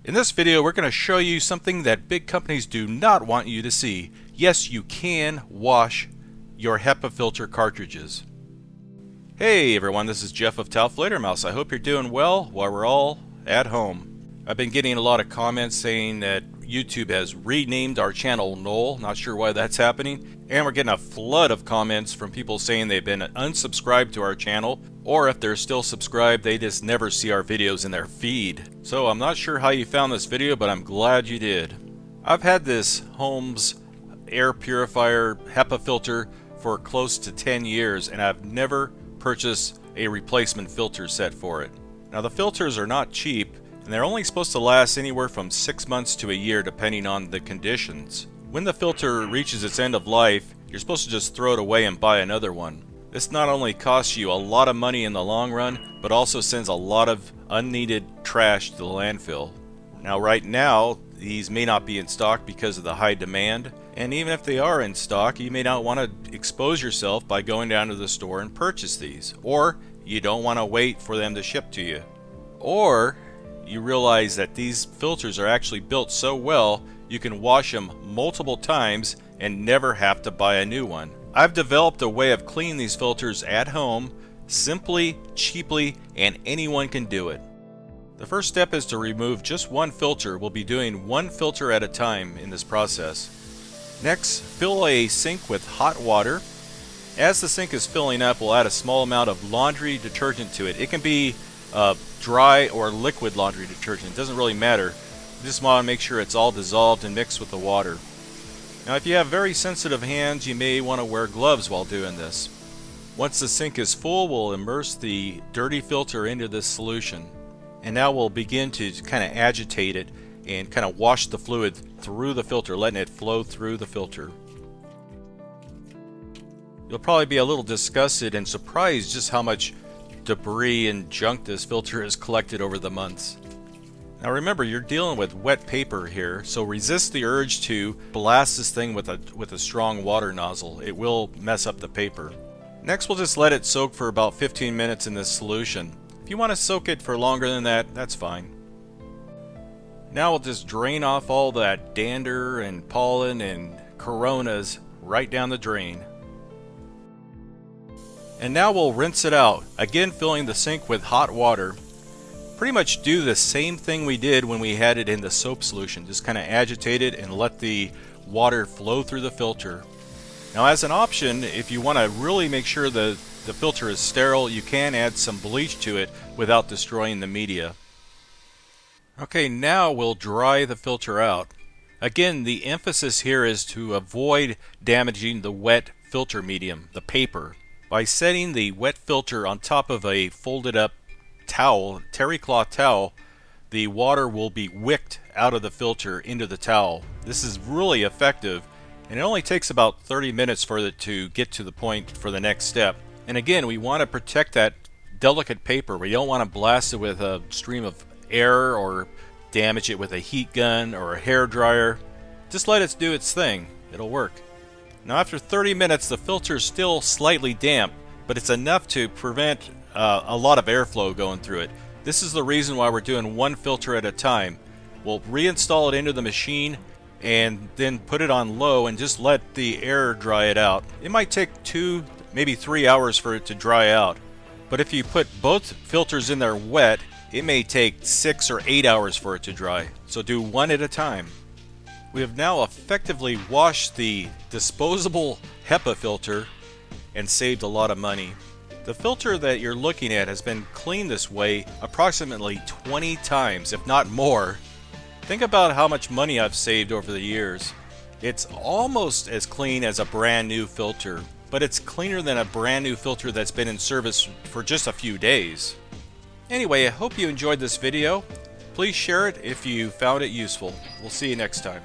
In this video, we're going to show you something that big companies do not want you to see. Yes, you can wash your HEPA filter cartridges. Hey everyone, this is Jeff of Mouse. I hope you're doing well while we're all at home. I've been getting a lot of comments saying that YouTube has renamed our channel Knoll. Not sure why that's happening. And we're getting a flood of comments from people saying they've been unsubscribed to our channel, or if they're still subscribed, they just never see our videos in their feed. So I'm not sure how you found this video, but I'm glad you did. I've had this Holmes air purifier HEPA filter for close to 10 years, and I've never purchased a replacement filter set for it. Now the filters are not cheap, and they're only supposed to last anywhere from 6 months to a year depending on the conditions. When the filter reaches its end of life, you're supposed to just throw it away and buy another one. This not only costs you a lot of money in the long run, but also sends a lot of unneeded trash to the landfill. Now right now, these may not be in stock because of the high demand, and even if they are in stock, you may not want to expose yourself by going down to the store and purchase these, or you don't want to wait for them to ship to you. Or you realize that these filters are actually built so well you can wash them multiple times and never have to buy a new one. I've developed a way of cleaning these filters at home, simply, cheaply, and anyone can do it. The first step is to remove just one filter. We'll be doing one filter at a time in this process. Next, fill a sink with hot water. As the sink is filling up, we'll add a small amount of laundry detergent to it. It can be dry or liquid laundry detergent. It doesn't really matter. You just want to make sure it's all dissolved and mixed with the water. Now if you have very sensitive hands, you may want to wear gloves while doing this. Once the sink is full, we'll immerse the dirty filter into this solution. And now we'll begin to kind of agitate it and kind of wash the fluid through the filter, letting it flow through the filter. You'll probably be a little disgusted and surprised just how much debris and junk this filter has collected over the months. Now remember, you're dealing with wet paper here, so resist the urge to blast this thing with a strong water nozzle. It will mess up the paper. Next, we'll just let it soak for about 15 minutes in this solution. If you want to soak it for longer than that, that's fine. Now we'll just drain off all that dander and pollen and coronas right down the drain. And now we'll rinse it out, again filling the sink with hot water. Pretty much do the same thing we did when we had it in the soap solution. Just kind of agitate it and let the water flow through the filter. Now as an option, if you want to really make sure the filter is sterile, you can add some bleach to it without destroying the media. Okay, now we'll dry the filter out. Again, the emphasis here is to avoid damaging the wet filter medium, the paper. By setting the wet filter on top of a folded up towel, terry cloth towel, the water will be wicked out of the filter into the towel. This is really effective, and it only takes about 30 minutes for it to get to the point for the next step. And again, we want to protect that delicate paper. We don't want to blast it with a stream of air or damage it with a heat gun or a hair dryer. Just let it do its thing. It'll work. Now after 30 minutes, the filter is still slightly damp, but it's enough to prevent a lot of airflow going through it. This is the reason why we're doing one filter at a time. We'll reinstall it into the machine and then put it on low and just let the air dry it out. It might take 2, maybe 3 hours for it to dry out. But if you put both filters in there wet, it may take 6 or 8 hours for it to dry. So do one at a time. We have now effectively washed the disposable HEPA filter and saved a lot of money. The filter that you're looking at has been cleaned this way approximately 20 times, if not more. Think about how much money I've saved over the years. It's almost as clean as a brand new filter, but it's cleaner than a brand new filter that's been in service for just a few days. Anyway, I hope you enjoyed this video. Please share it if you found it useful. We'll see you next time.